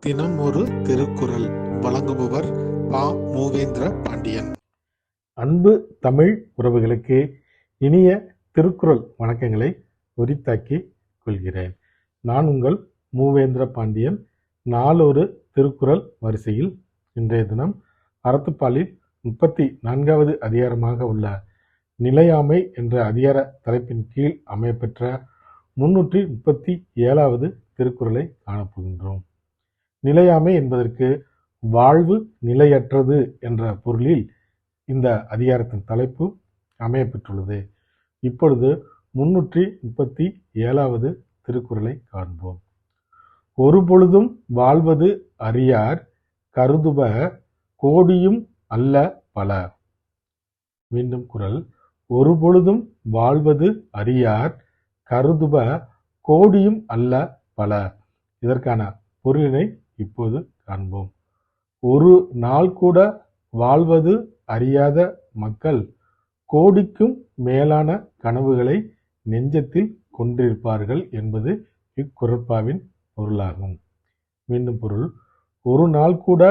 தினம் ஒரு திருக்குறள் வழங்குபவர் பா. மூவேந்திர பாண்டியன். அன்பு தமிழ் உறவுகளுக்கு இனிய திருக்குறள் வணக்கங்களை உரித்தாக்கி கொள்கிறேன். நான் உங்கள் மூவேந்திர பாண்டியன். நாளொரு திருக்குறள் வரிசையில் இன்றைய தினம் அறத்துப்பாலில் 34வது அதிகாரமாக உள்ள நிலையாமை என்ற அதிகார தலைப்பின் கீழ் அமையப்பெற்ற 337வது திருக்குறளை காணப்போகின்றோம். நிலையாமை என்பதற்கு வாழ்வு நிலையற்றது என்ற பொருளில் இந்த அதிகாரத்தின் தலைப்பு அமையப்பெற்றுள்ளது. இப்பொழுது 337வது திருக்குறளை காண்போம். ஒரு பொழுதும் வாழ்வது அறியார் கருதுப கோடியும் அல்ல பல. மீண்டும் குறள். ஒரு பொழுதும் வாழ்வது அறியார் கருதுப கோடியும் அல்ல பல. இதற்கான பொருளினை இப்போது காண்போம். ஒரு நாள் கூட வாழ்வது அறியாத மக்கள் கோடிக்கும் மேலான கனவுகளை நெஞ்சத்தில் கொண்டிருப்பார்கள் என்பது இக்குறட்பாவின் பொருளாகும். மீண்டும் பொருள். ஒரு நாள் கூட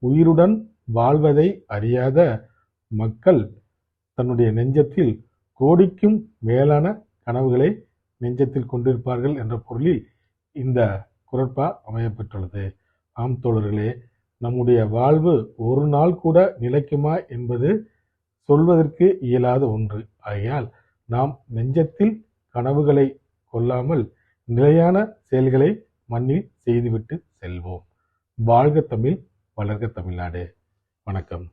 உயிருடன் வாழ்வதை அறியாத மக்கள் தன்னுடைய நெஞ்சத்தில் கோடிக்கும் மேலான கனவுகளை நெஞ்சத்தில் கொண்டிருப்பார்கள் என்ற பொருளில் இந்த குறட்பா அமையப்பெற்றுள்ளது. ஆம் தோழர்களே, நம்முடைய வாழ்வு ஒரு நாள் கூட நிலைக்குமா என்பது சொல்வதற்கு இயலாத ஒன்று. ஆகையால் நாம் நெஞ்சத்தில் கனவுகளை கொள்ளாமல் நிலையான செயல்களை மண்ணில் செய்துவிட்டு செல்வோம். வாழ்க தமிழ், வளர்க தமிழ்நாடு. வணக்கம்.